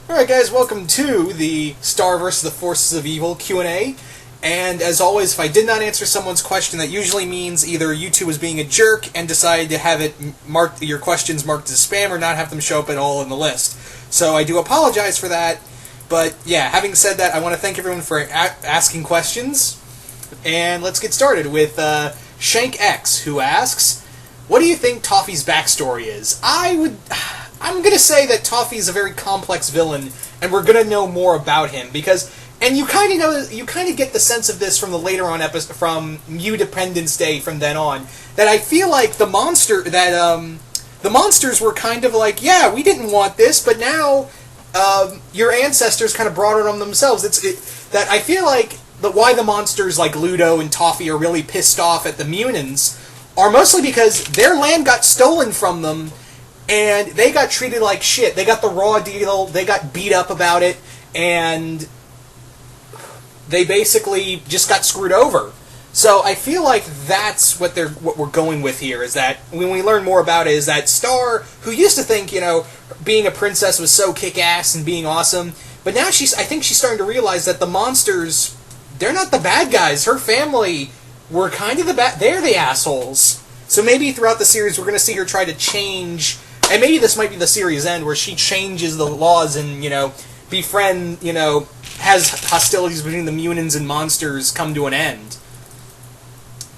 Alright guys, welcome to the Star vs. the Forces of Evil Q&A. And as always, if I did not answer someone's question, that usually means either you two was being a jerk and decided to have it marked, your questions marked as spam, or not have them show up at all in the list. So I do apologize for that. But yeah, having said that, I want to thank everyone for asking questions. And let's get started with Shank X, who asks, what do you think Toffee's backstory is? I'm going to say that Toffee is a very complex villain, and we're going to know more about him, because, and you kind of get the sense of this from the later on episode, from New Dependence Day from then on, that I feel like the monsters were kind of like, yeah, we didn't want this, but now, your ancestors kind of brought it on themselves. That I feel like why the monsters like Ludo and Toffee are really pissed off at the Munins are mostly because their land got stolen from them, and they got treated like shit. They got the raw deal, they got beat up about it, and they basically just got screwed over. So I feel like that's what we're going with here, is that when we learn more about it, is that Star, who used to think, being a princess was so kick-ass and being awesome, but now I think she's starting to realize that the monsters, they're not the bad guys. Her family were kind of they're the assholes. So maybe throughout the series we're going to see her try to change. And maybe this might be the series end, where she changes the laws and, has hostilities between the Munins and monsters come to an end.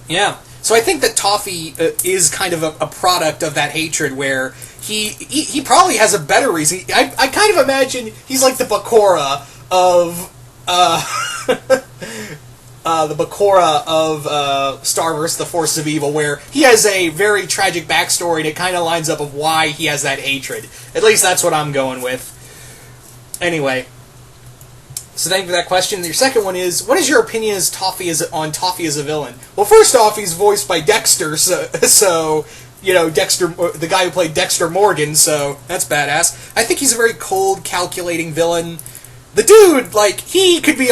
Yeah. So I think that Toffee is kind of a product of that hatred, where he probably has a better reason. I kind of imagine he's like the Bakura of... the Bakura of Star vs. the Forces of Evil, where he has a very tragic backstory, and it kind of lines up of why he has that hatred. At least that's what I'm going with. Anyway, so thank you for that question. Your second one is, what is your opinion on Toffee as a villain? Well, first off, he's voiced by Dexter, so Dexter, the guy who played Dexter Morgan, so that's badass. I think he's a very cold, calculating villain. The dude, he could be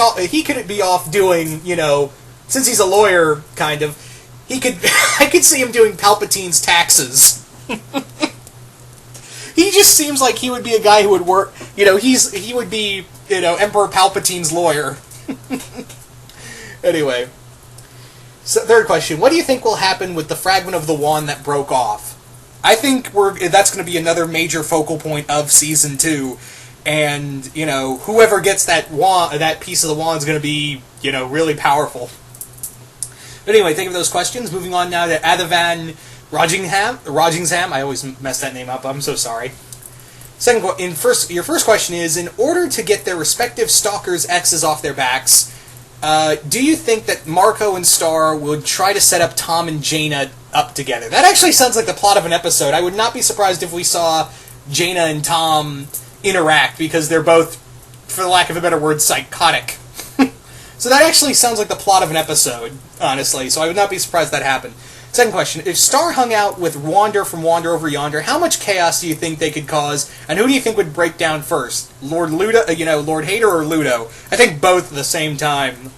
off doing, since he's a lawyer, kind of, I could see him doing Palpatine's taxes. He just seems like he would be a guy who would work, he would be, Emperor Palpatine's lawyer. Anyway. So, third question, what do you think will happen with the fragment of the wand that broke off? I think that's going to be another major focal point of Season 2. And, whoever gets that piece of the wand is going to be, really powerful. But anyway, thank you for those questions. Moving on now to Adavan Rogingham. I always mess that name up. I'm so sorry. Your first question is, in order to get their respective stalkers' X's off their backs, do you think that Marco and Star would try to set up Tom and Jaina up together? That actually sounds like the plot of an episode. I would not be surprised if we saw Jaina and Tom interact, because they're both, for the lack of a better word, psychotic. So that actually sounds like the plot of an episode, honestly, so I would not be surprised that happened. Second question, if Star hung out with Wander from Wander Over Yonder, how much chaos do you think they could cause, and who do you think would break down first? Lord Hader or Ludo? I think both at the same time.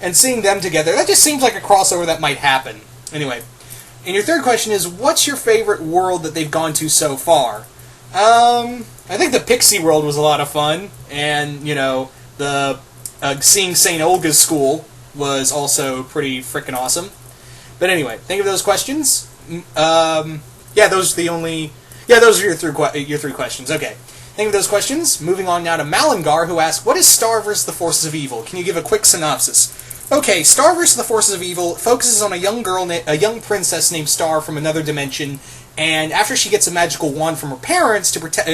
And seeing them together, that just seems like a crossover that might happen. Anyway, and your third question is, what's your favorite world that they've gone to so far? I think the Pixie World was a lot of fun, and, the seeing St. Olga's School was also pretty frickin' awesome. But anyway, thank you for those questions. Those are your three questions. Okay. Thank you for those questions. Moving on now to Malingar, who asks, what is Star vs. the Forces of Evil? Can you give a quick synopsis? Okay, Star vs. the Forces of Evil focuses on a young princess named Star from another dimension, and after she gets a magical wand from her parents to protect,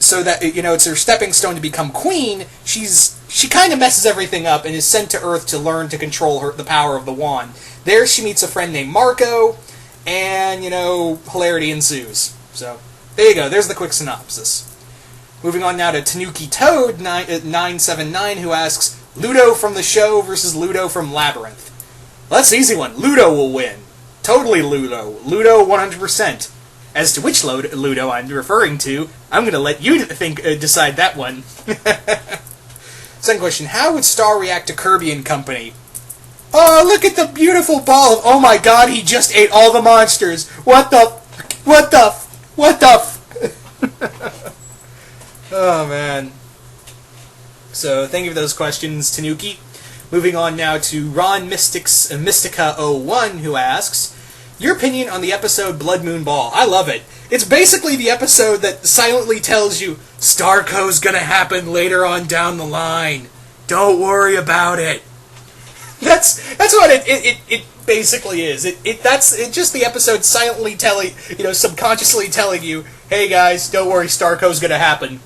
so that, it's her stepping stone to become queen, she kind of messes everything up and is sent to Earth to learn to control the power of the wand. There she meets a friend named Marco, and, hilarity ensues. So, there you go, there's the quick synopsis. Moving on now to Tanuki Toad 979, who asks, Ludo from the show versus Ludo from Labyrinth. Well, that's an easy one. Ludo will win. Totally Ludo. Ludo 100%. As to which Ludo I'm referring to, I'm going to let you decide that one. Second question, how would Star react to Kirby and Company? Oh, look at the beautiful ball. Oh my god, he just ate all the monsters. What the Oh, man. So, thank you for those questions, Tanuki. Moving on now to Ron Mystica01, who asks, your opinion on the episode Blood Moon Ball. I love it. It's basically the episode that silently tells you Starco's gonna happen later on down the line. Don't worry about it. That's what it basically is. That's just the episode silently telling, subconsciously telling you, hey guys, don't worry, Starco's gonna happen.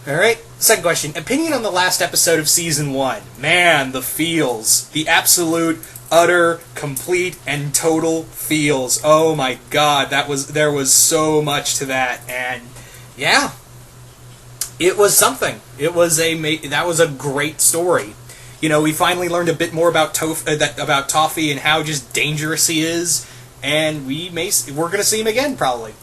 Alright, second question. Opinion on the last episode of Season 1. Man, the feels. The absolute, utter, complete, and total feels. Oh my god, there was so much to that, and yeah, it was something. That was a great story. We finally learned a bit more about Toffee and how just dangerous he is, and we're going to see him again, probably.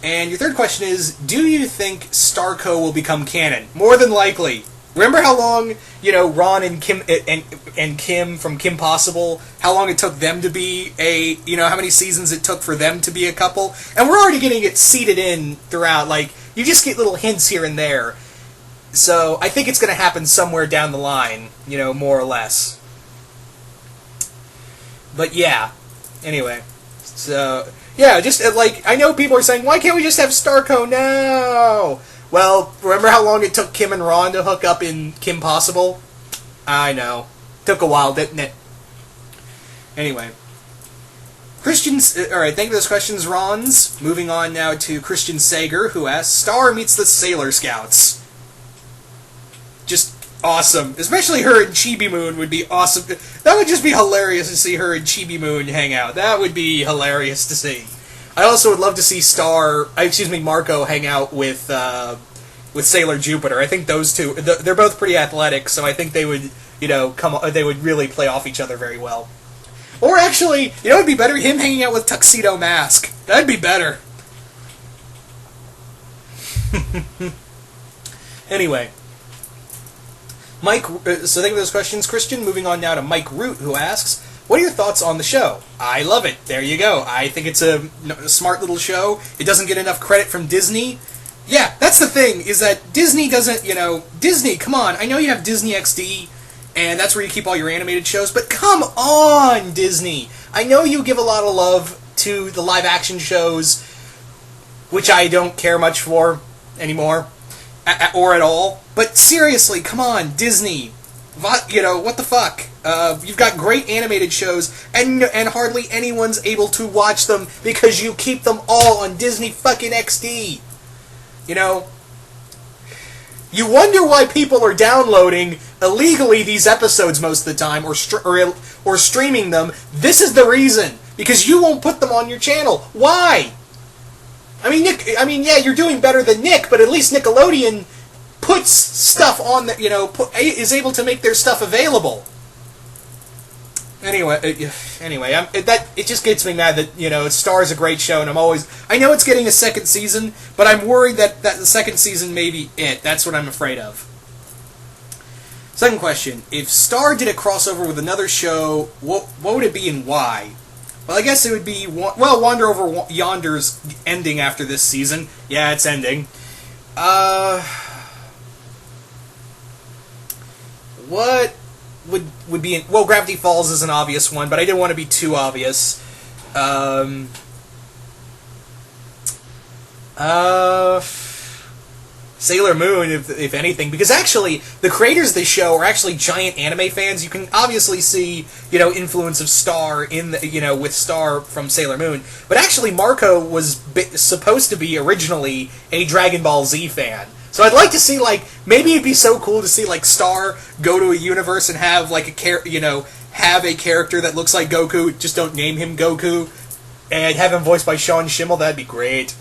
And your third question is, do you think Starco will become canon? More than likely. Remember how long, Ron and Kim and Kim from Kim Possible, how long it took them to be how many seasons it took for them to be a couple? And we're already getting it seeded in throughout, you just get little hints here and there. So, I think it's going to happen somewhere down the line, more or less. But yeah, anyway, so... yeah, just, I know people are saying, why can't we just have Starco now? Well, remember how long it took Kim and Ron to hook up in Kim Possible? I know. Took a while, didn't it? Anyway. Alright, thank you for those questions, Rons. Moving on now to Christian Sager, who asks, Star meets the Sailor Scouts. Just awesome. Especially her and Chibi Moon would be awesome. That would just be hilarious to see her and Chibi Moon hang out. That would be hilarious to see. I also would love to see Marco hang out with Sailor Jupiter. I think those two, they're both pretty athletic, so I think they would, they would really play off each other very well. Or actually, it'd be better him hanging out with Tuxedo Mask. That'd be better. Anyway. Mike, so thank you for those questions, Christian. Moving on now to Mike Root, who asks, what are your thoughts on the show? I love it. There you go. I think it's a smart little show. It doesn't get enough credit from Disney. Yeah, that's the thing, is that Disney doesn't, Disney, come on. I know you have Disney XD, and that's where you keep all your animated shows, but come on, Disney. I know you give a lot of love to the live-action shows, which I don't care much for anymore, or at all. But seriously, come on, Disney. What the fuck? You've got great animated shows, and hardly anyone's able to watch them because you keep them all on Disney fucking XD. You wonder why people are downloading illegally these episodes most of the time, or streaming them. This is the reason. Because you won't put them on your channel. Why? Yeah, you're doing better than Nick, but at least Nickelodeon puts stuff on that, is able to make their stuff available. Anyway, it just gets me mad that, Star is a great show, and I know it's getting a second season, but I'm worried that the second season may be it. That's what I'm afraid of. Second question, if Star did a crossover with another show, what would it be and why? Well, I guess it would be, Wander Over Yonder's ending after this season. Yeah, it's ending. What would be Gravity Falls is an obvious one, but I didn't want to be too obvious. Sailor Moon, if anything, because actually the creators of this show are actually giant anime fans. You can obviously see, influence of Star in the, with Star from Sailor Moon, but actually Marco was supposed to be originally a Dragon Ball Z fan. So I'd like to see, maybe it'd be so cool to see, Star go to a universe and have, have a character that looks like Goku, just don't name him Goku, and have him voiced by Sean Schemmel. That'd be great.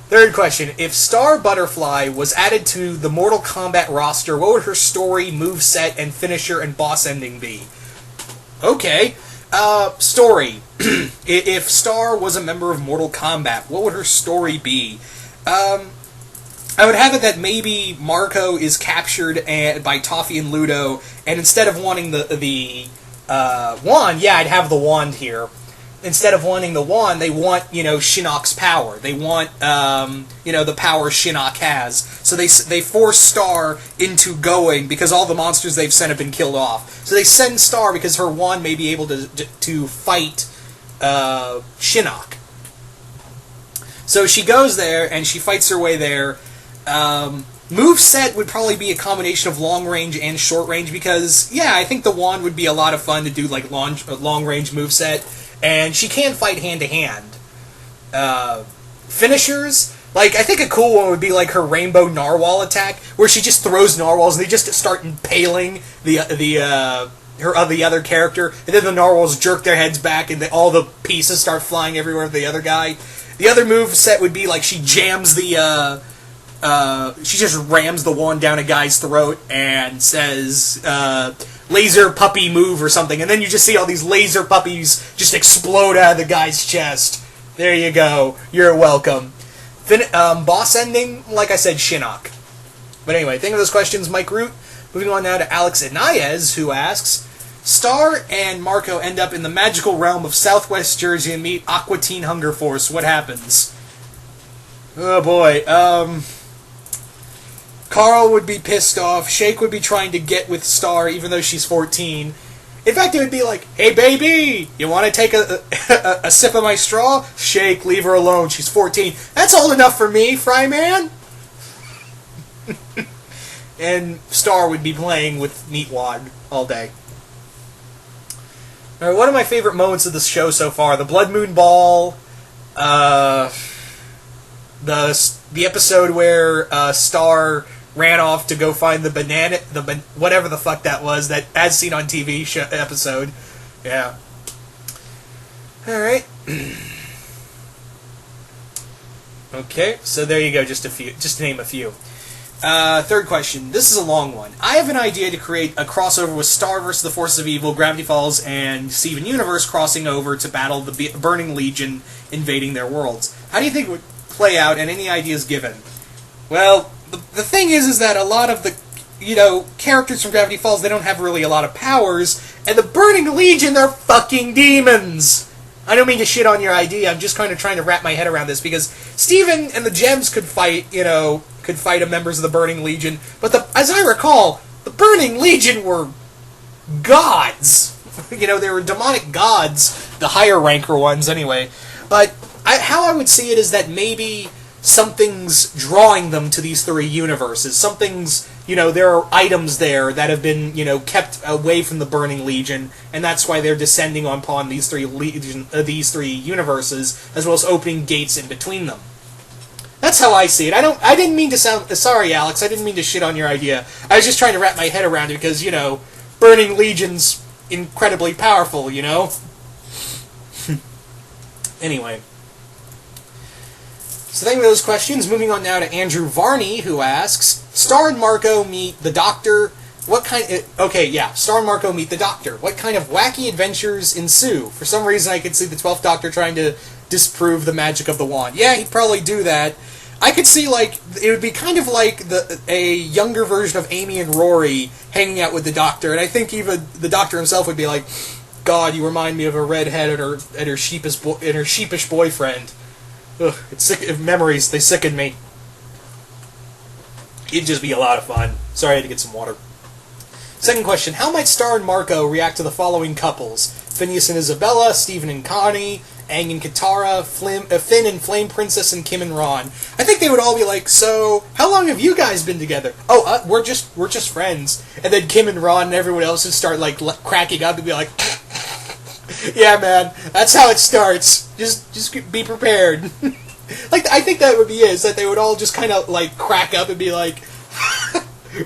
Third question, if Star Butterfly was added to the Mortal Kombat roster, what would her story, moveset, and finisher and boss ending be? Okay, story. If Star was a member of Mortal Kombat, what would her story be? I would have it that maybe Marco is captured by Toffee and Ludo, and instead of wanting the wand, yeah, I'd have the wand here. instead of wanting the wand, they want, Shinnok's power. They want, the power Shinnok has. So they force Star into going because all the monsters they've sent have been killed off. So they send Star because her wand may be able to fight Shinnok. So she goes there and she fights her way there. Moveset would probably be a combination of long range and short range because, I think the wand would be a lot of fun to do like long range moveset. And she can fight hand to hand. Finishers, I think a cool one would be like her rainbow narwhal attack, where she just throws narwhals and they just start impaling the other character, and then the narwhals jerk their heads back and all the pieces start flying everywhere with the other guy. The other move set would be like she jams she just rams the wand down a guy's throat and says, laser puppy move or something, and then you just see all these laser puppies just explode out of the guy's chest. There you go. You're welcome. Boss ending, like I said, Shinnok. But anyway, think of those questions, Mike Root. Moving on now to Alex Inayez, who asks, Star and Marco end up in the magical realm of Southwest Jersey and meet Aqua Teen Hunger Force. What happens? Oh boy, Carl would be pissed off. Shake would be trying to get with Star, even though she's 14. In fact, it would be like, hey, baby, you want to take a sip of my straw? Shake, leave her alone. She's 14. That's old enough for me, Fryman. And Star would be playing with Neatwad all day. All right, one of my favorite moments of this show so far, the Blood Moon Ball, the episode where Star ran off to go find the whatever the fuck that was, that as seen on TV episode. Yeah. Alright. Okay, so there you go, just to name a few. Third question. This is a long one. I have an idea to create a crossover with Star vs. the Forces of Evil, Gravity Falls, and Steven Universe crossing over to battle the Burning Legion invading their worlds. How do you think it would play out, and any ideas given? Well, the thing is that a lot of the, characters from Gravity Falls, they don't have really a lot of powers, and the Burning Legion, they're fucking demons! I don't mean to shit on your idea, I'm just kind of trying to wrap my head around this, because Steven and the Gems could fight, members of the Burning Legion, but as I recall, the Burning Legion were gods! They were demonic gods, the higher ranker ones anyway, but how I would see it is that maybe something's drawing them to these three universes. Something's, there are items there that have been, kept away from the Burning Legion, and that's why they're descending upon these three universes, as well as opening gates in between them. That's how I see it. I didn't mean to sound... Sorry, Alex, I didn't mean to shit on your idea. I was just trying to wrap my head around it because, Burning Legion's incredibly powerful, Anyway. So thank you for those questions. Moving on now to Andrew Varney, who asks, Star and Marco meet the Doctor. Star and Marco meet the Doctor. What kind of wacky adventures ensue? For some reason, I could see the 12th Doctor trying to disprove the magic of the wand. Yeah, he'd probably do that. I could see, it would be kind of like a younger version of Amy and Rory hanging out with the Doctor, and I think even the Doctor himself would be like, God, you remind me of a redhead and her sheepish boyfriend. Ugh, it's sick. Memories, they sicken me. It'd just be a lot of fun. Sorry, I had to get some water. Second question, how might Star and Marco react to the following couples? Phineas and Isabella, Stephen and Connie, Aang and Katara, Finn and Flame Princess, and Kim and Ron. I think they would all be like, so, how long have you guys been together? Oh, we're just friends. And then Kim and Ron and everyone else would start, cracking up and be like, yeah, man, that's how it starts. Just be prepared. I think that would be it, is that they would all just kind of, crack up and be like,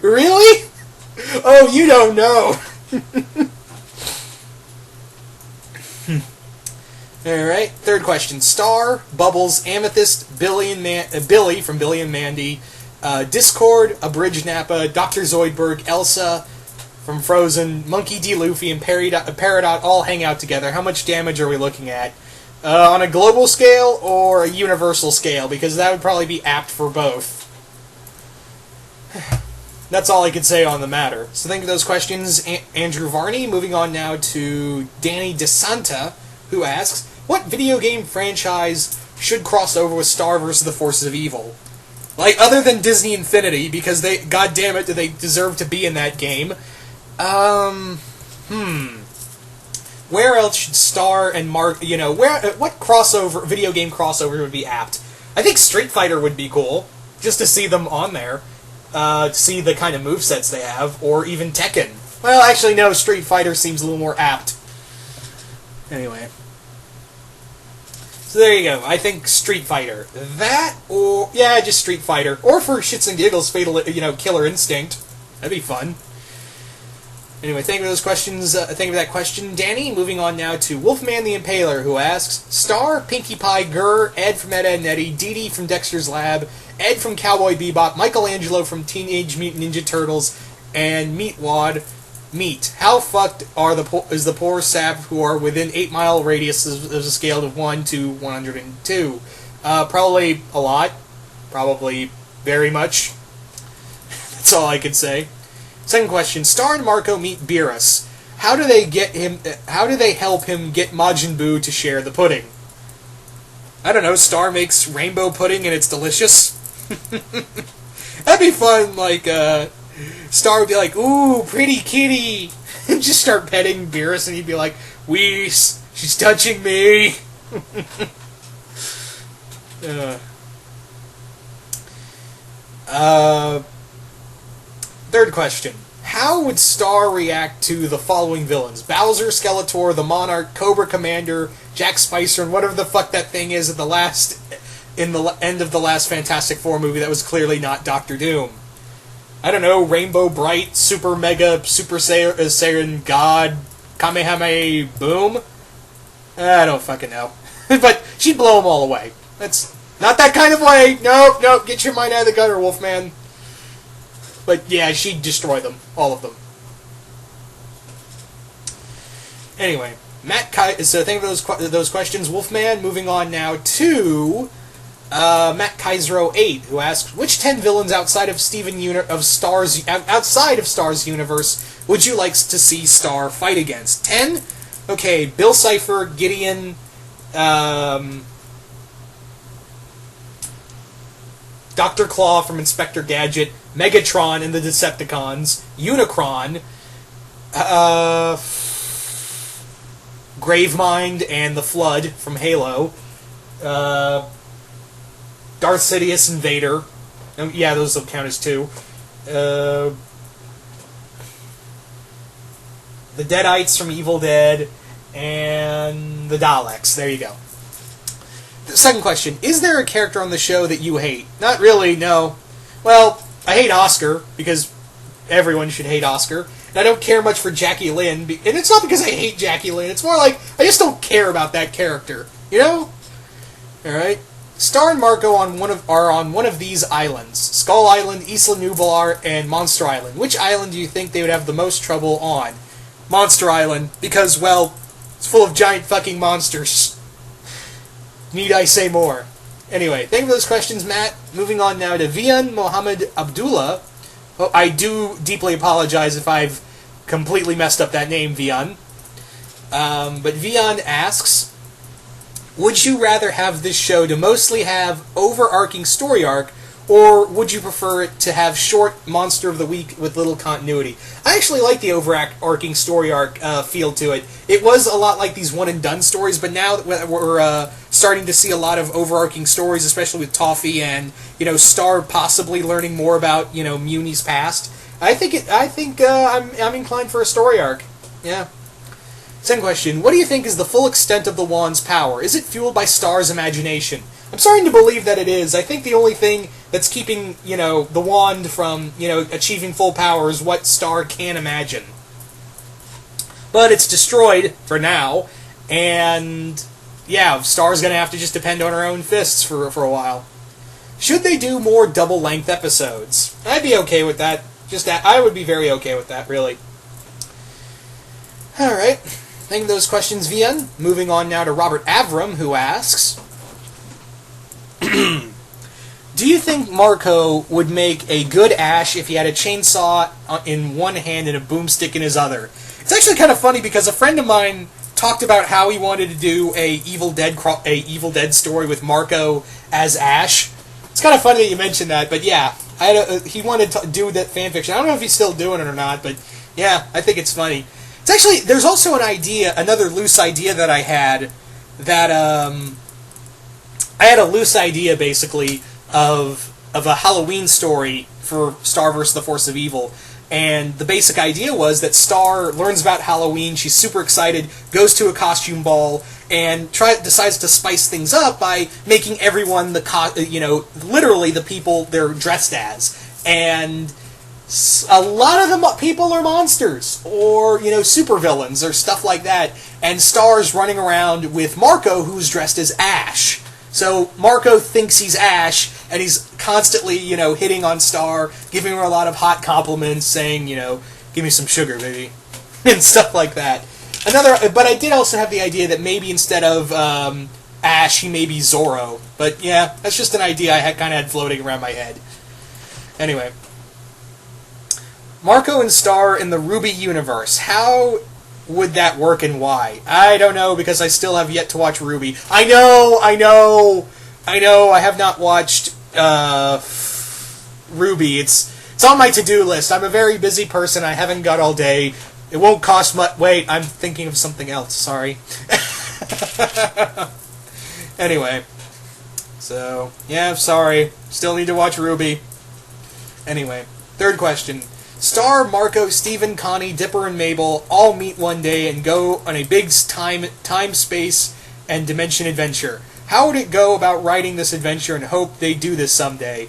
really? Oh, you don't know. Alright, third question. Star, Bubbles, Amethyst, Billy from Billy and Mandy, Discord, Abridged Nappa, Dr. Zoidberg, Elsa from Frozen, Monkey D. Luffy, and Peridot all hang out together. How much damage are we looking at? On a global scale or a universal scale? Because that would probably be apt for both. That's all I could say on the matter. So think of those questions, Andrew Varney. Moving on now to Danny DeSanta, who asks, what video game franchise should cross over with Star versus the Forces of Evil? Like, other than Disney Infinity, because they, god damn it, do they deserve to be in that game. Where else should Star and Mark, what crossover, video game crossover would be apt? I think Street Fighter would be cool, just to see them on there, to see the kind of movesets they have, or even Tekken. Well, actually, no, Street Fighter seems a little more apt. Anyway. So there you go. I think Street Fighter. That, or, yeah, just Street Fighter. Or for shits and giggles, Fatal, Killer Instinct. That'd be fun. Anyway, thank you for those questions. Thank you for that question, Danny. Moving on now to Wolfman the Impaler, who asks, Star, Pinkie Pie, Gurr, Ed from Ed, Edd and Eddy, Dee Dee from Dexter's Lab, Ed from Cowboy Bebop, Michelangelo from Teenage Mutant Ninja Turtles, and Meatwad. Meat. How fucked is the poor sap who are within 8 mile radius of a scale of 1 to 102? Probably a lot. Probably very much. That's all I can say. Second question: Star and Marco meet Beerus. How do they help him get Majin Buu to share the pudding? I don't know. Star makes rainbow pudding and it's delicious. That'd be fun. Like Star would be like, "Ooh, pretty kitty," and just start petting Beerus, and he'd be like, "Whis, she's touching me." Third question. How would Star react to the following villains? Bowser, Skeletor, the Monarch, Cobra Commander, Jack Spicer, and whatever the fuck that thing is in the end of the last Fantastic Four movie that was clearly not Doctor Doom. I don't know, Rainbow Bright, Super Mega, Super Saiyan God, Kamehameha Boom? I don't fucking know. But she'd blow them all away. That's not that kind of way. Nope, get your mind out of the gutter, Wolfman. But yeah, she'd destroy them. All of them. Anyway, so thank you for those questions, Wolfman. Moving on now to Matt Kaiser08, who asks, which 10 villains outside of Star's universe would you like to see Star fight against? 10? Okay, Bill Cipher, Gideon, Dr. Claw from Inspector Gadget, Megatron and the Decepticons, Unicron, Gravemind and the Flood from Halo, Darth Sidious and Vader. Yeah, those will count as 2. The Deadites from Evil Dead, and the Daleks. There you go. The second question. Is there a character on the show that you hate? Not really, no. Well, I hate Oscar, because everyone should hate Oscar. And I don't care much for Jackie Lynn, and it's not because I hate Jackie Lynn. It's more like, I just don't care about that character. You know? Alright? Star and Marco are on one of these islands. Skull Island, Isla Nublar, and Monster Island. Which island do you think they would have the most trouble on? Monster Island, because, well, it's full of giant fucking monsters. Need I say more? Anyway, thank you for those questions, Matt. Moving on now to Vian Mohammed Abdullah. Oh, I do deeply apologize if I've completely messed up that name, Vian. But Vian asks, would you rather have this show to mostly have overarching story arc, or would you prefer it to have short Monster of the Week with little continuity? I actually like the overarching story arc feel to it. It was a lot like these one-and-done stories, but now that we're starting to see a lot of overarching stories, especially with Toffee and, Star possibly learning more about, Muni's past. I think I'm inclined for a story arc. Yeah. Second question. What do you think is the full extent of the wand's power? Is it fueled by Star's imagination? I'm starting to believe that it is. I think the only thing that's keeping, the wand from, achieving full power is what Star can imagine. But it's destroyed for now, and yeah, Star's gonna have to just depend on her own fists for a while. Should they do more double-length episodes? I'd be okay with that. I would be very okay with that, really. Alright. Thank you for those questions, Vian. Moving on now to Robert Avram, who asks, do you think Marco would make a good Ash if he had a chainsaw in one hand and a boomstick in his other? It's actually kind of funny because a friend of mine talked about how he wanted to do a Evil Dead story with Marco as Ash. It's kind of funny that you mentioned that, but yeah, he wanted to do that fan fiction. I don't know if he's still doing it or not, but yeah, I think it's funny. It's actually, there's also another loose idea that I had, that I had a loose idea basically of a Halloween story for Star vs. the Force of Evil. And the basic idea was that Star learns about Halloween, she's super excited, goes to a costume ball, and decides to spice things up by making everyone literally the people they're dressed as. And a lot of the people are monsters, or, supervillains, or stuff like that. And Star's running around with Marco, who's dressed as Ash. So Marco thinks he's Ash, and he's constantly, hitting on Star, giving her a lot of hot compliments, saying, give me some sugar, baby, and stuff like that. But I did also have the idea that maybe instead of Ash, he may be Zorro. But yeah, that's just an idea I kind of had floating around my head. Anyway, Marco and Star in the RWBY universe. How would that work and why? I don't know, because I still have yet to watch RWBY. I know, I have not watched RWBY. It's on my to-do list. I'm a very busy person. I haven't got all day. It won't cost much. Wait, I'm thinking of something else. Sorry. Anyway. So, yeah, sorry. Still need to watch RWBY. Anyway, third question. Star, Marco, Steven, Connie, Dipper, and Mabel all meet one day and go on a big time, space, and dimension adventure. How would it go about writing this adventure and hope they do this someday?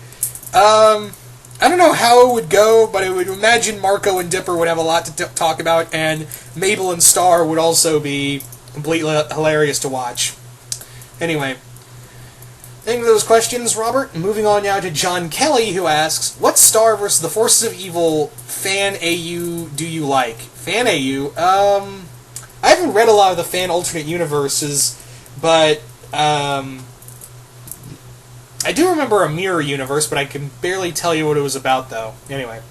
I don't know how it would go, but I would imagine Marco and Dipper would have a lot to talk about, and Mabel and Star would also be completely hilarious to watch. Anyway, thank you for those questions, Robert. Moving on now to John Kelly, who asks, what Star vs. the Forces of Evil fan AU do you like? Fan AU? I haven't read a lot of the fan alternate universes, but I do remember a mirror universe, but I can barely tell you what it was about, though. Anyway,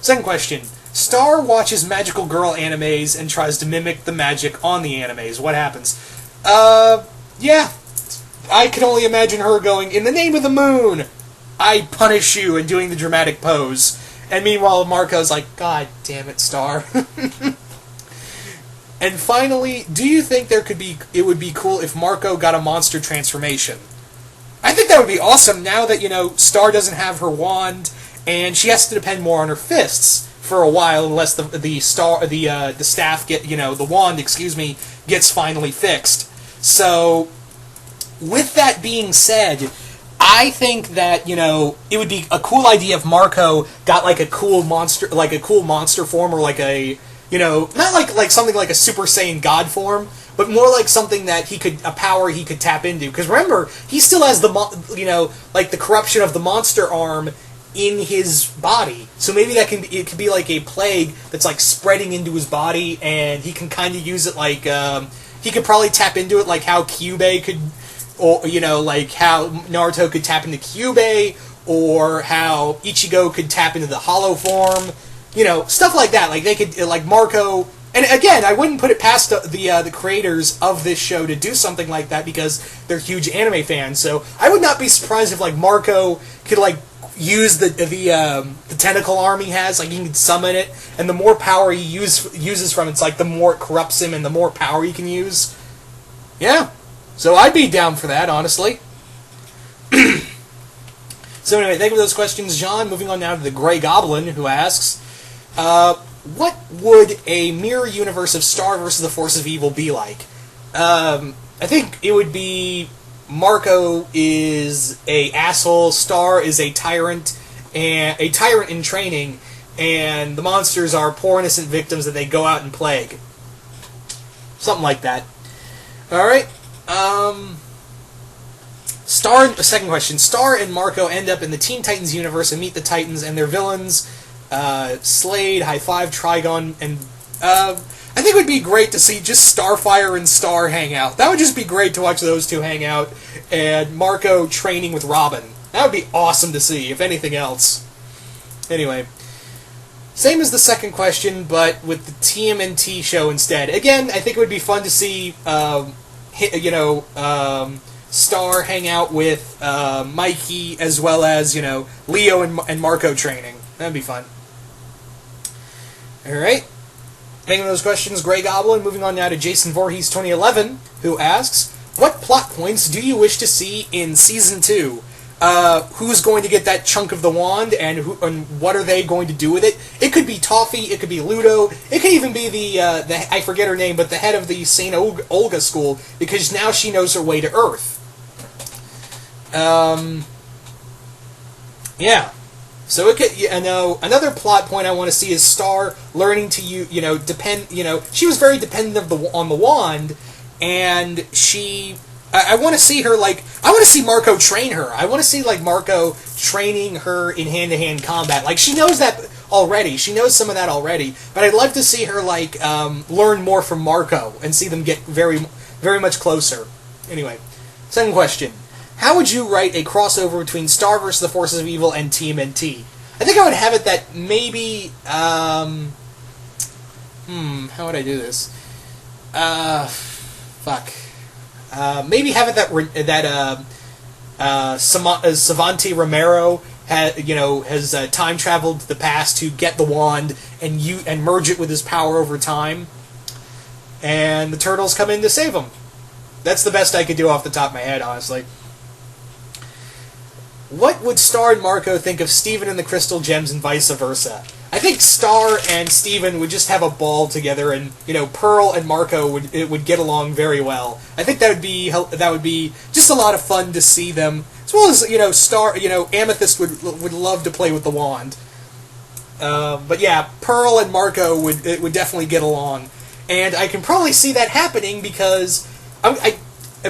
second question. Star watches magical girl animes and tries to mimic the magic on the animes. What happens? Yeah. I can only imagine her going, in the name of the moon, I punish you, and doing the dramatic pose. And meanwhile, Marco's like, God damn it, Star. And finally, do you think it would be cool if Marco got a monster transformation? I think that would be awesome now that, Star doesn't have her wand, and she has to depend more on her fists for a while, unless the staff the wand, gets finally fixed. So, with that being said, I think that, it would be a cool idea if Marco got like a cool monster form, or like a, not like something like a Super Saiyan God form, but more like something that a power he could tap into. Because remember, he still has the corruption of the monster arm in his body. So maybe it could be like a plague that's like spreading into his body, and he can kind of use it like, he could probably tap into it like how Kyubey could, or, like how Naruto could tap into Kyubey, or how Ichigo could tap into the hollow form, stuff like that. Like, they could, like, Marco, and again, I wouldn't put it past the creators of this show to do something like that, because they're huge anime fans, so I would not be surprised if, like, Marco could, like, use the tentacle arm he has, like, he can summon it, and the more power he uses from it's like the more it corrupts him, and the more power he can use. Yeah. So I'd be down for that, honestly. So anyway, thank you for those questions, John. Moving on now to the Grey Goblin, who asks, what would a mirror universe of Star versus the Force of Evil be like? I think it would be Marco is a asshole, Star is a tyrant in training, and the monsters are poor innocent victims that they go out and plague. Something like that. Alright. Second question. Star and Marco end up in the Teen Titans universe and meet the Titans and their villains, Slade, High Five, Trigon, and I think it would be great to see just Starfire and Star hang out. That would just be great to watch those two hang out, and Marco training with Robin. That would be awesome to see, if anything else. Anyway. Same as the second question, but with the TMNT show instead. Again, I think it would be fun to see, Star hang out with Mikey as well as, Leo and Marco training. That'd be fun. Alright. Thanking those questions, Grey Goblin. Moving on now to Jason Voorhees 2011, who asks, what plot points do you wish to see in Season 2? Who's going to get that chunk of the wand, and what are they going to do with it? It could be Toffee, it could be Ludo, it could even be the I forget her name, but the head of the St. Olga school, because now she knows her way to Earth. Yeah. So it could, another plot point I want to see is Star learning to depend. She was very dependent on the wand, and she. I want to see her I want to see Marco train her. I want to see Marco training her in hand-to-hand combat. She knows that already. She knows some of that already. But I'd love to see her learn more from Marco and see them get very, very much closer. Anyway, second question: how would you write a crossover between Star vs. the Forces of Evil and TMNT? I think I would have it that maybe. How would I do this? Fuck. Maybe have it that Savanti Romero has time traveled to the past to get the wand and merge it with his power over time, and the Turtles come in to save him. That's the best I could do off the top of my head, honestly. What would Star and Marco think of Steven and the Crystal Gems and vice versa? I think Star and Steven would just have a ball together, and Pearl and Marco would get along very well. I think that would be just a lot of fun to see them, as well as Star. Amethyst would love to play with the wand. But yeah, Pearl and Marco would definitely get along, and I can probably see that happening because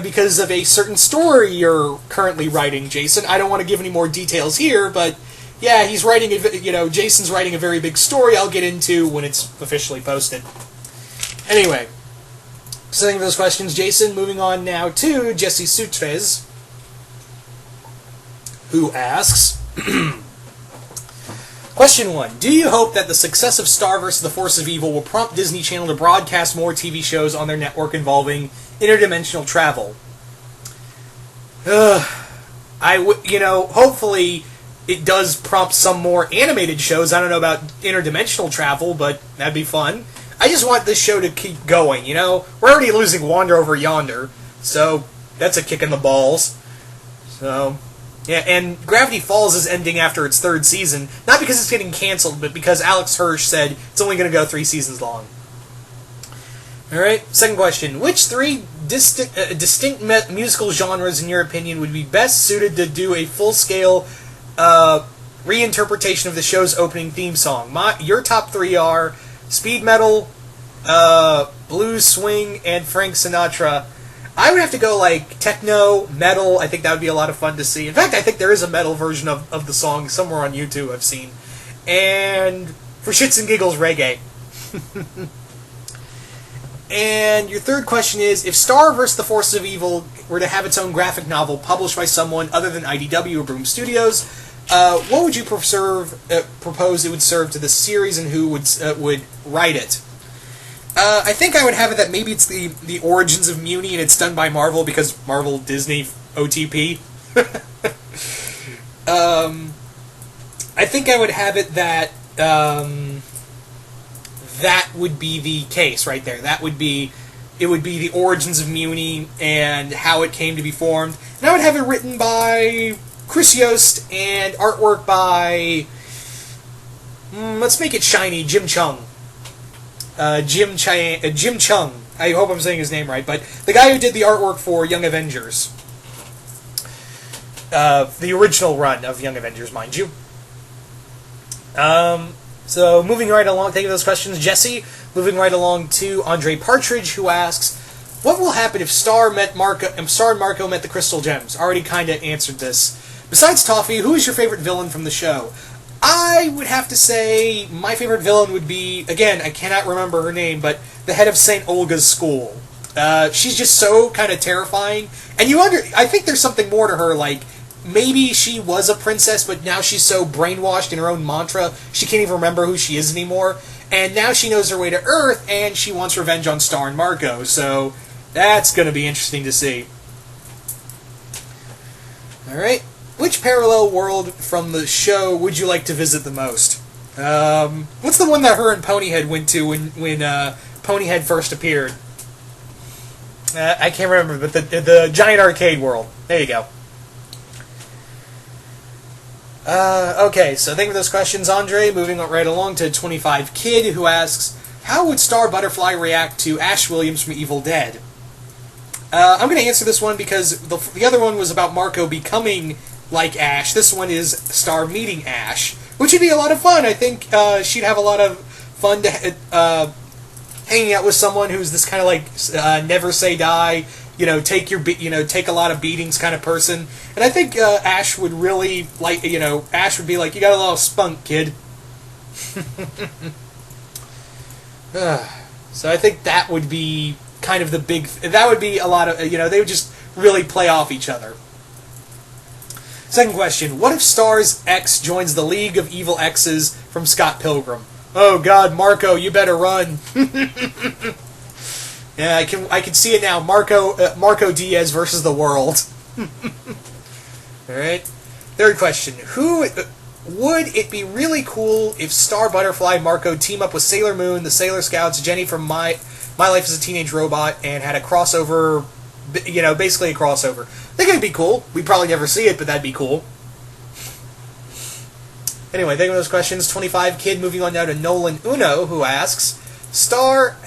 because of a certain story you're currently writing, Jason. I don't want to give any more details here, but. Yeah, he's writing Jason's writing a very big story I'll get into when it's officially posted. Anyway, so thank you for those questions, Jason. Moving on now to Jesse Sutrez, who asks, Question 1. Do you hope that the success of Star vs. the Force of Evil will prompt Disney Channel to broadcast more TV shows on their network involving interdimensional travel? Hopefully it does prompt some more animated shows. I don't know about interdimensional travel, but that'd be fun. I just want this show to keep going, We're already losing Wander Over Yonder, so that's a kick in the balls. So, yeah, and Gravity Falls is ending after its 3rd season, not because it's getting canceled, but because Alex Hirsch said it's only going to go 3 seasons long. Alright, second question. Which 3 distinct musical genres, in your opinion, would be best suited to do a full-scale reinterpretation of the show's opening theme song? Your top 3 are speed metal, blues swing, and Frank Sinatra. I would have to go techno, metal. I think that would be a lot of fun to see. In fact, I think there is a metal version of the song somewhere on YouTube I've seen. And for shits and giggles, reggae. And your third question is, if Star vs. the Forces of Evil were to have its own graphic novel published by someone other than IDW or Boom Studios, what would you propose it would serve to the series, and who would write it? I think I would have it that maybe it's the origins of Muni, and it's done by Marvel, because Marvel, Disney, OTP. I think I would have it that that would be the case right there. It would be the origins of Muni and how it came to be formed. And I would have it written by Chris Yost and artwork by, let's make it shiny, Jim Chung. Jim Chung. I hope I'm saying his name right, but the guy who did the artwork for Young Avengers. The original run of Young Avengers, mind you. So, moving right along, thank you for those questions, Jesse. Moving right along to Andre Partridge, who asks, what will happen if Star and Marco met the Crystal Gems? Already kind of answered this. Besides Toffee, who is your favorite villain from the show? I would have to say my favorite villain would be, again, I cannot remember her name, but the head of St. Olga's school. She's just so kind of terrifying. And I think there's something more to her, maybe she was a princess, but now she's so brainwashed in her own mantra, she can't even remember who she is anymore. And now she knows her way to Earth, and she wants revenge on Star and Marco. So that's going to be interesting to see. Alright. Which parallel world from the show would you like to visit the most? What's the one that her and Ponyhead went to when Ponyhead first appeared? I can't remember, but the giant arcade world. There you go. Okay, so thank you for those questions, Andre. Moving right along to 25 Kid, who asks, how would Star Butterfly react to Ash Williams from Evil Dead? I'm going to answer this one because the other one was about Marco becoming like Ash. This one is Star meeting Ash, which would be a lot of fun. I think she'd have a lot of fun hanging out with someone who's this kind of like never say die, take a lot of beatings kind of person. And I think Ash would really like, Ash would be like, you got a lot of spunk, kid. So I think that would be kind of the big. That would be a lot of, they would just really play off each other. Second question: what if Star's ex joins the League of Evil Exes from Scott Pilgrim? Oh God, Marco, you better run. Yeah, I can see it now. Marco Diaz versus the world. All right. Third question: would it be really cool if Star, Butterfly, Marco team up with Sailor Moon, the Sailor Scouts, Jenny from My Life as a Teenage Robot, and had a crossover? Basically a crossover. I think it'd be cool. We'd probably never see it, but that'd be cool. Anyway, thank you for those questions. 25 Kid, moving on now to Nolan Uno, who asks, Star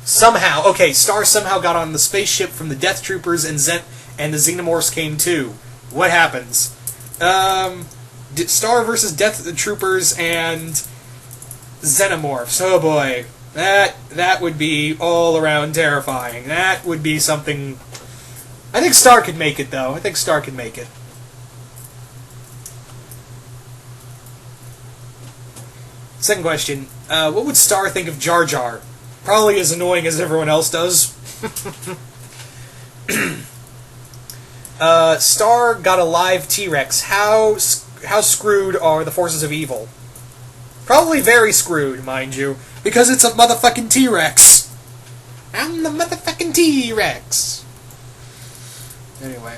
somehow got on the spaceship from the Death Troopers and the Xenomorphs came too. What happens? Star versus Death Troopers and Xenomorphs. Oh boy. That would be all around terrifying. That would be something. I think Star could make it, though. I think Star could make it. Second question. What would Star think of Jar Jar? Probably as annoying as everyone else does. Star got a live T-Rex. How screwed are the forces of evil? Probably very screwed, mind you. Because it's a motherfucking T-Rex. I'm the motherfucking T-Rex. Anyway.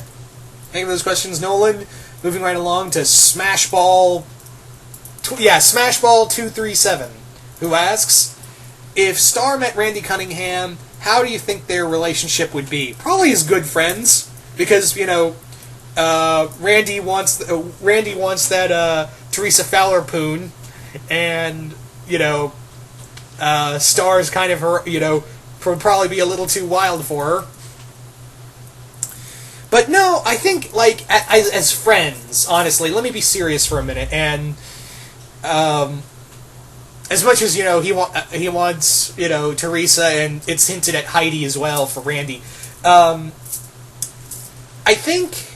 Thank you for those questions, Nolan. Moving right along to Smashball 237, who asks, if Star met Randy Cunningham, how do you think their relationship would be? Probably as good friends. Because, Randy wants that Teresa Fowler poon. And, Star's kind of her, would probably be a little too wild for her. But no, I think, as friends, honestly, let me be serious for a minute. And, as much as, he wants, Teresa, and it's hinted at Heidi as well for Randy. I think,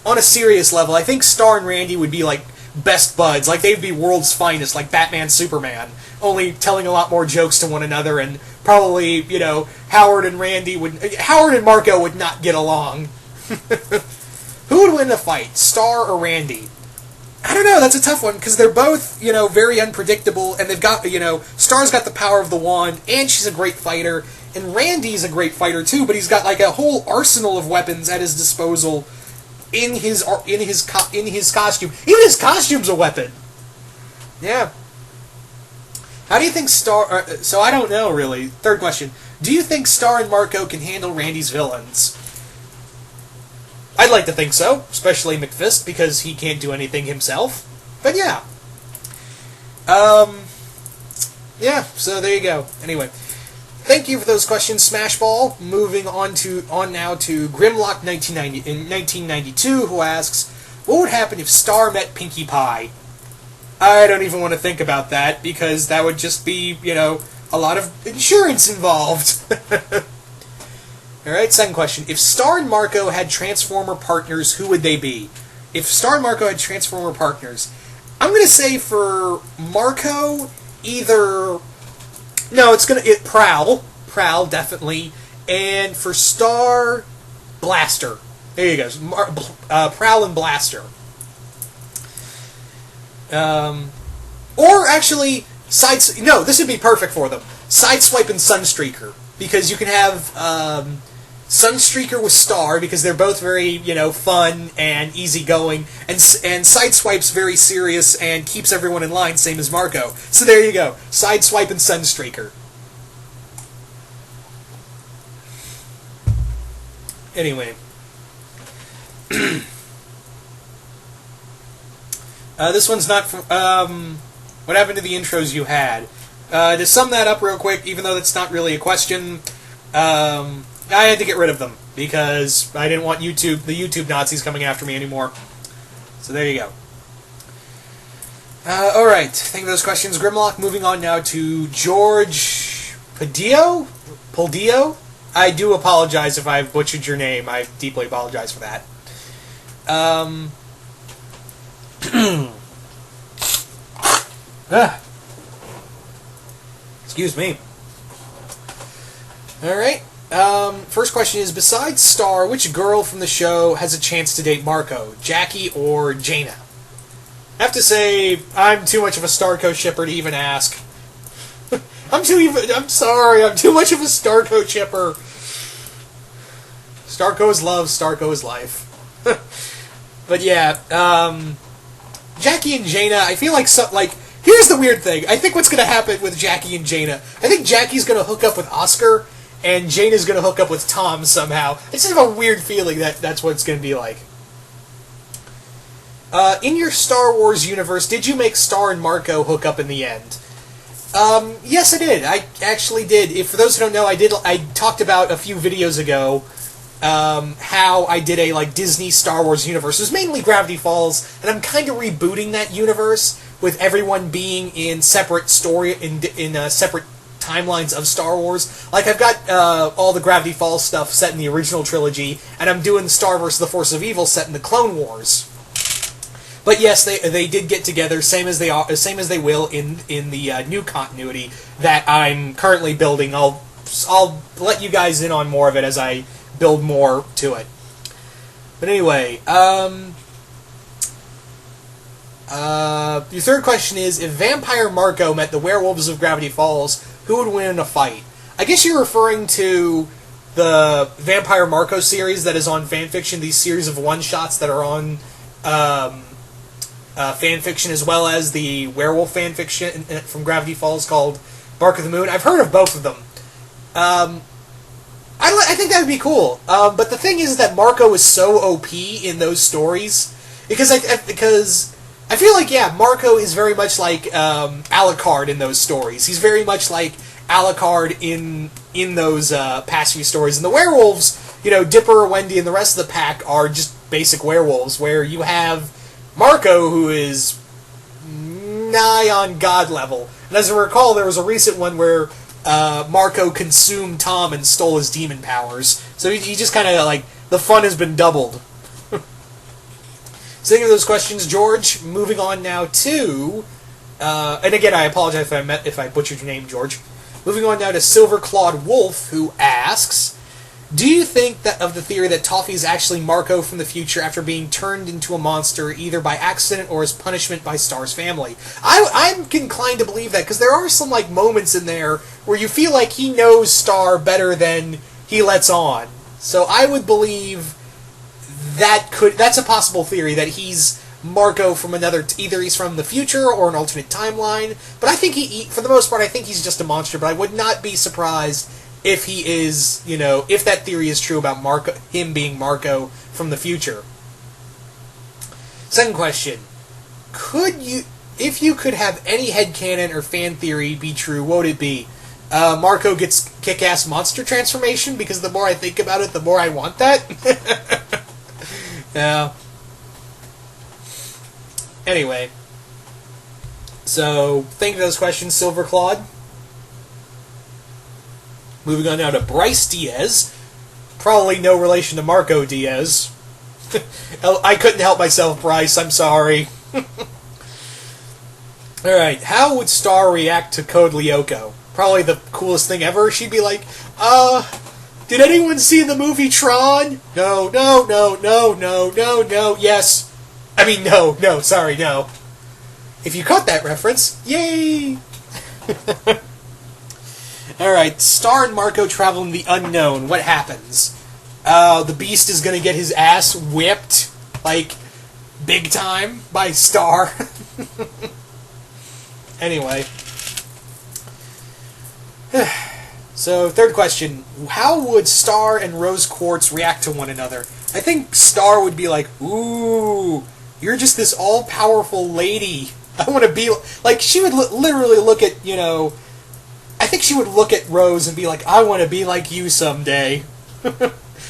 on a serious level, I think Star and Randy would be, best buds. They'd be world's finest, like Batman, Superman, only telling a lot more jokes to one another, and probably, Howard and Marco would not get along. Who would win the fight, Star or Randy? I don't know, that's a tough one, because they're both, very unpredictable, and they've got, Star's got the power of the wand, and she's a great fighter, and Randy's a great fighter too, but he's got, a whole arsenal of weapons at his disposal in his costume. Even his costume's a weapon. Yeah. How do you think Star... so I don't know, really. Third question. Do you think Star and Marco can handle Randy's villains? I'd like to think so, especially McFist, because he can't do anything himself. But yeah. Yeah, so there you go. Anyway. Thank you for those questions, Smashball. Moving on now to Grimlock 1992, who asks, what would happen if Star met Pinkie Pie? I don't even want to think about that, because that would just be, a lot of insurance involved. Alright, second question. If Star and Marco had Transformer partners, who would they be? If Star and Marco had Transformer partners, I'm going to say for Marco, either... No, Prowl, definitely. And for Star, Blaster. There you go. Prowl and Blaster. Or actually, no, this would be perfect for them. Sideswipe and Sunstreaker, because you can have Sunstreaker with Star, because they're both very, fun and easygoing, and Sideswipe's very serious and keeps everyone in line, same as Marco. So there you go, Sideswipe and Sunstreaker. Anyway. This one's not from... what happened to the intros you had? To sum that up real quick, even though that's not really a question, I had to get rid of them, because I didn't want the YouTube Nazis coming after me anymore. So there you go. Alright, thank you for those questions, Grimlock. Moving on now to George Padillo? I do apologize if I've butchered your name. I deeply apologize for that. Excuse me. Alright. First question is, besides Star, which girl from the show has a chance to date Marco? Jackie or Jaina? I have to say, I'm too much of a Starco shipper to even ask. I'm sorry, I'm too much of a Starco shipper. Starco is love, Starco is life. But yeah, Jackie and Jaina, I feel like here's the weird thing. I think what's going to happen with Jackie and Jaina, I think Jackie's going to hook up with Oscar, and Jaina's going to hook up with Tom somehow. I just have a weird feeling that that's what it's going to be like. In your Star Wars universe, did you make Star and Marco hook up in the end? Yes, I did. I actually did. For those who don't know, I talked about a few videos ago how I did a Disney Star Wars universe. It was mainly Gravity Falls, and I'm kind of rebooting that universe with everyone being in separate separate timelines of Star Wars. Like, I've got all the Gravity Falls stuff set in the original trilogy, and I'm doing Star vs. the Force of Evil set in the Clone Wars. But yes, they did get together, same as they will in the new continuity that I'm currently building. I'll let you guys in on more of it as I build more to it. But anyway, your third question is, if Vampire Marco met the werewolves of Gravity Falls, who would win in a fight? I guess you're referring to the Vampire Marco series that is on fanfiction, these series of one-shots that are on fanfiction, as well as the werewolf fanfiction from Gravity Falls called Bark of the Moon. I've heard of both of them. I think that would be cool. But the thing is that Marco is so OP in those stories, because I feel like, yeah, Marco is very much like Alucard in those stories. He's very much like Alucard in those past few stories. And the werewolves, Dipper, Wendy, and the rest of the pack are just basic werewolves, where you have Marco, who is nigh on God level. And as I recall, there was a recent one where Marco consumed Tom and stole his demon powers. So he just kind of, the fun has been doubled. So thank you for those questions, George. Moving on now to... and again, I apologize if I butchered your name, George. Moving on now to Silver-Clawed Wolf, who asks, do you think that of the theory that Toffee is actually Marco from the future after being turned into a monster, either by accident or as punishment by Star's family? I'm inclined to believe that, because there are some moments in there where you feel like he knows Star better than he lets on. So I would believe that's a possible theory, that he's Marco from either he's from the future or an alternate timeline. But I think for the most part, I think he's just a monster. But I would not be surprised if he is, if that theory is true about him being Marco from the future. Second question: if you could have any headcanon or fan theory be true, what would it be? Marco gets kick-ass monster transformation, because the more I think about it, the more I want that. Yeah. Anyway. So, thank you for those questions, Silverclawed. Moving on now to Bryce Diaz. Probably no relation to Marco Diaz. I couldn't help myself, Bryce. I'm sorry. Alright, how would Star react to Code Lyoko? Probably the coolest thing ever. She'd be like, Did anyone see the movie Tron? No, no, no, no, no, no, no, yes. I mean, no, no, sorry, no. If you caught that reference, yay! Alright, Star and Marco travel in the unknown. What happens? The Beast is gonna get his ass whipped, like, big time, by Star. Anyway. So, third question. How would Star and Rose Quartz react to one another? I think Star would be like, ooh, you're just this all-powerful lady. I want to be... Like, she would literally look at, you know... I think she would look at Rose and be like, I want to be like you someday.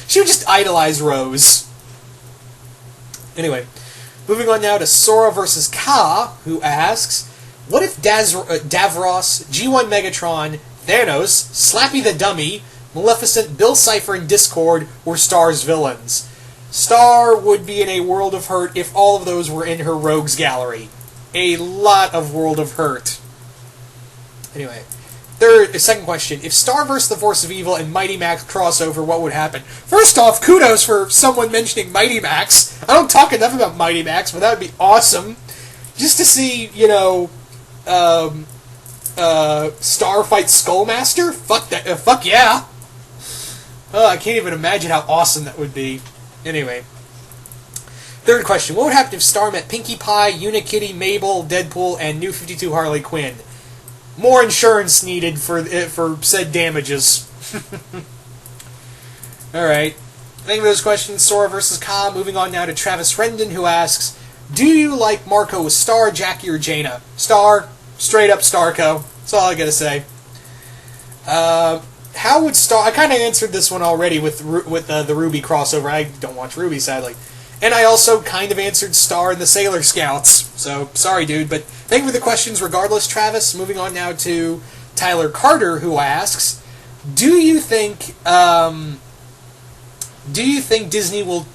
She would just idolize Rose. Anyway, moving on now to Sora versus Ka, who asks, what if Davros, G1 Megatron, Thanos, Slappy the Dummy, Maleficent, Bill Cipher, and Discord were Star's villains? Star would be in a world of hurt if all of those were in her rogues gallery. A lot of World of Hurt. Anyway, second question. If Star vs. the Force of Evil and Mighty Max crossover, what would happen? First off, kudos for someone mentioning Mighty Max. I don't talk enough about Mighty Max, but that would be awesome. Just to see, you know, Star fight Skullmaster? Fuck that. Fuck yeah. I can't even imagine how awesome that would be. Anyway. Third question. What would happen if Star met Pinkie Pie, Unikitty, Mabel, Deadpool, and New 52 Harley Quinn? More insurance needed for said damages. Alright. Thank you for those questions. Sora versus Ka. Moving on now to Travis Rendon, who asks, do you like Marco with Star, Jackie, or Jaina? Star. Straight up Starco. That's all I gotta say. How would Star... I kind of answered this one already with the Ruby crossover. I don't watch Ruby, sadly. And I also kind of answered Star in the Sailor Scouts. So, sorry, dude. But thank you for the questions regardless, Travis. Moving on now to Tyler Carter, who asks, do you think Disney will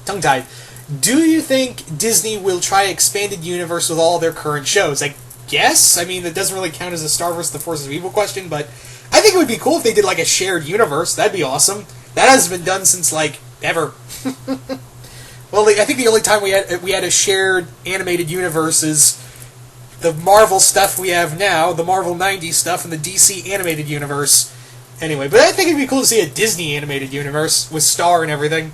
tongue-tied. Do you think Disney will try expanded universe with all their current shows? I guess. I mean, that doesn't really count as a Star vs. the Force of Evil question, but I think it would be cool if they did, like, a shared universe. That'd be awesome. That hasn't been done since, like, ever. Well, I think the only time we had a shared animated universe is the Marvel stuff we have now, the Marvel 90s stuff, and the DC animated universe. Anyway, but I think it'd be cool to see a Disney animated universe with Star and everything.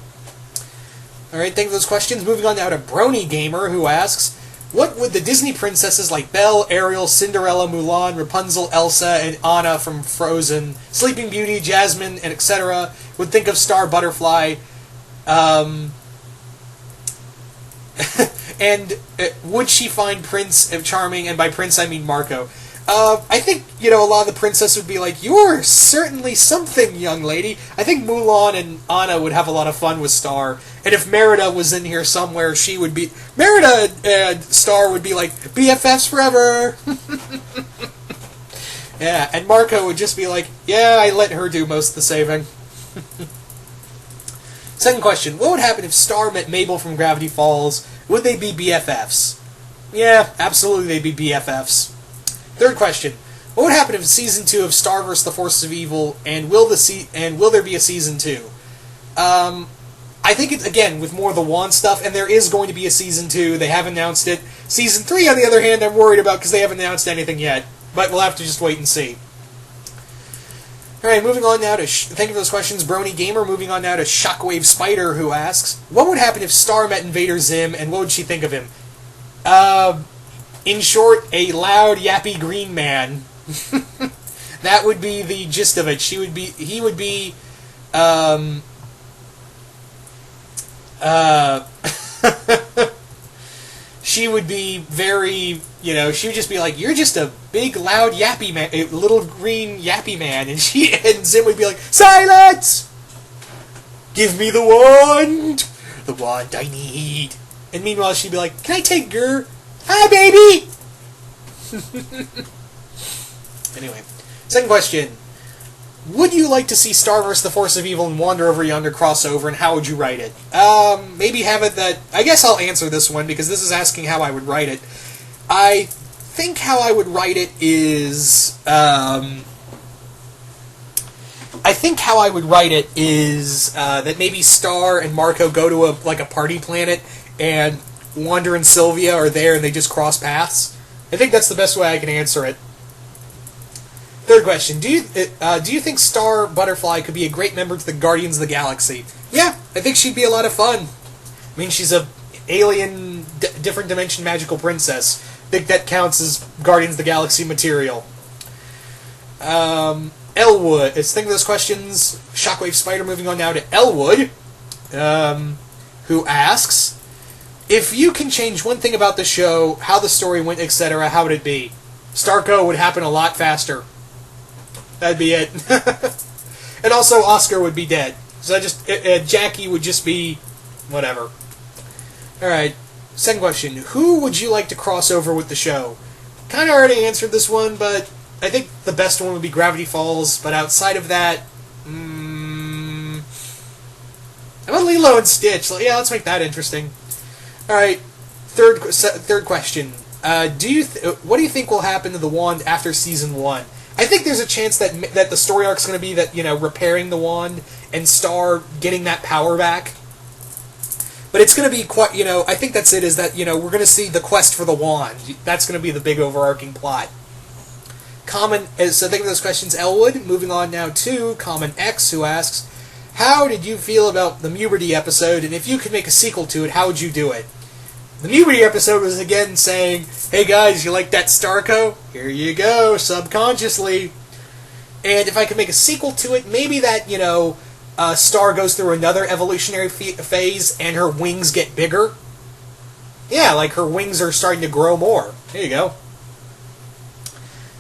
Alright, thank you for those questions. Moving on now to Brony Gamer, who asks, what would the Disney princesses like Belle, Ariel, Cinderella, Mulan, Rapunzel, Elsa, and Anna from Frozen, Sleeping Beauty, Jasmine, and etc. would think of Star Butterfly, and would she find Prince charming, and by Prince I mean Marco? I think, you know, a lot of the princesses would be like, you're certainly something, young lady. I think Mulan and Anna would have a lot of fun with Star. And if Merida was in here somewhere, she would be... Merida and Star would be like, BFFs forever! Yeah, and Marco would just be like, yeah, I let her do most of the saving. Second question, what would happen if Star met Mabel from Gravity Falls? Would they be BFFs? Yeah, absolutely they'd be BFFs. Third question, what would happen if Season 2 of Star vs. the Forces of Evil, and will there be a Season 2? I think it's, again, with more of the wand stuff, and there is going to be a Season 2, they have announced it. Season 3, on the other hand, I'm worried about because they haven't announced anything yet, but we'll have to just wait and see. Alright, moving on now to... thank you for those questions, Brony Gamer. Moving on now to Shockwave Spider, who asks, what would happen if Star met Invader Zim, and what would she think of him? In short, a loud, yappy green man. That would be the gist of it. He would be, she would be very, you know, she would just be like, you're just a big, loud, yappy man, a little green, yappy man, and Zim would be like, silence! Give me the wand I need. And meanwhile, she'd be like, can I take your... Hi, baby! Anyway, second question. Would you like to see Star vs. the Force of Evil and Wander Over Yonder crossover, and how would you write it? Maybe have it that... I guess I'll answer this one, because this is asking how I would write it. I think how I would write it is... that maybe Star and Marco go to a party planet, and Wanda and Sylvia are there, and they just cross paths. I think that's the best way I can answer it. Third question: Do you think Star Butterfly could be a great member to the Guardians of the Galaxy? Yeah, I think she'd be a lot of fun. I mean, she's a alien, different dimension magical princess. I think that counts as Guardians of the Galaxy material. Elwood. Let's think of those questions. Shockwave Spider. Moving on now to Elwood, who asks, if you can change one thing about the show, how the story went, etc., how would it be? Starco would happen a lot faster. That'd be it. And also, Oscar would be dead. So Jackie would just be whatever. Alright, second question. Who would you like to cross over with the show? Kind of already answered this one, but I think the best one would be Gravity Falls, but outside of that, how about Lilo and Stitch? Yeah, let's make that interesting. Alright, third question. What do you think will happen to the wand after Season 1? I think there's a chance that the story arc's going to be that, repairing the wand and Star getting that power back. But it's going to be quite, I think that's it, is that, we're going to see the quest for the wand. That's going to be the big overarching plot. So think of those questions, Elwood. Moving on now to Common X, who asks, how did you feel about the Muberty episode, and if you could make a sequel to it, how would you do it? The Muberty episode was again saying, hey guys, you like that Starco? Here you go, subconsciously. And if I could make a sequel to it, maybe that, Star goes through another evolutionary phase and her wings get bigger. Yeah, like her wings are starting to grow more. There you go.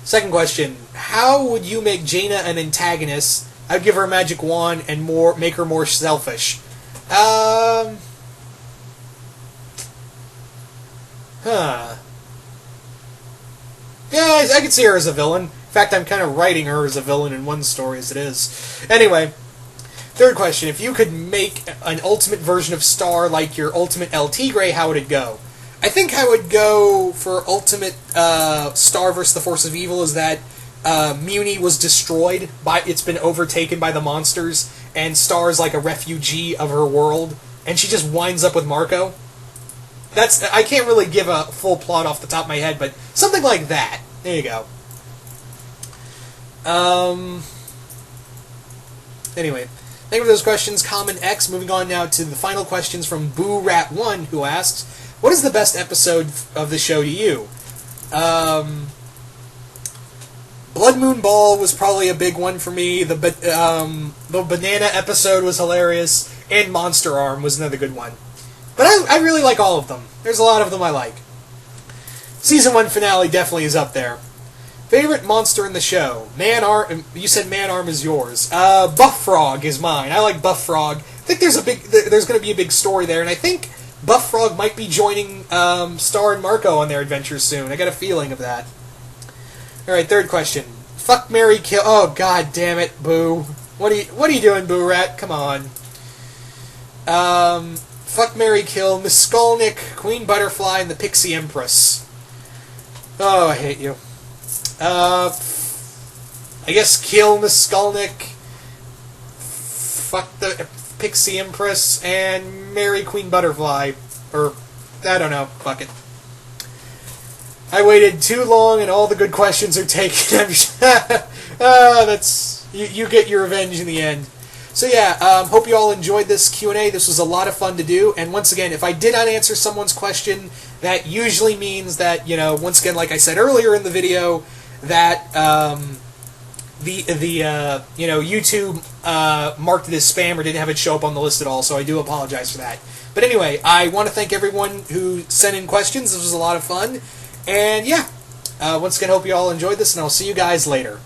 Second question, how would you make Jaina an antagonist? I'd give her a magic wand and make her more selfish. Yeah, I could see her as a villain. In fact, I'm kind of writing her as a villain in one story as it is. Anyway, third question, if you could make an ultimate version of Star like your ultimate El Tigre, how would it go? I think I would go for ultimate Star versus the Force of Evil is that Muni was destroyed, it's been overtaken by the monsters, and Star is like a refugee of her world, and she just winds up with Marco. I can't really give a full plot off the top of my head, but something like that. There you go. Anyway, thank you for those questions, Common X. Moving on now to the final questions from Boo Rat 1, who asks, what is the best episode of the show to you? Blood Moon Ball was probably a big one for me. The banana episode was hilarious, and Monster Arm was another good one. But I really like all of them. There's a lot of them I like. Season 1 finale definitely is up there. Favorite monster in the show? Man-Arm. You said Man-Arm is yours. Buff Frog is mine. I like Buff Frog. I think there's going to be a big story there, and I think Buff Frog might be joining Star and Marco on their adventures soon. I got a feeling of that. Alright, third question. Fuck, marry, kill... Oh, god damn it, Boo. What are you doing, Boo Rat? Come on. Fuck, marry, kill, Miss Skolnick, Queen Butterfly, and the Pixie Empress. Oh, I hate you. I guess kill Miss Skolnick, fuck the Pixie Empress, and marry Queen Butterfly. Or, I don't know, fuck it. I waited too long and all the good questions are taken. You get your revenge in the end. So yeah, hope you all enjoyed this Q&A. This was a lot of fun to do. And once again, if I did not answer someone's question, that usually means that, once again, like I said earlier in the video, that YouTube marked it as spam or didn't have it show up on the list at all, so I do apologize for that. But anyway, I want to thank everyone who sent in questions. This was a lot of fun. And yeah, once again, hope you all enjoyed this, and I'll see you guys later.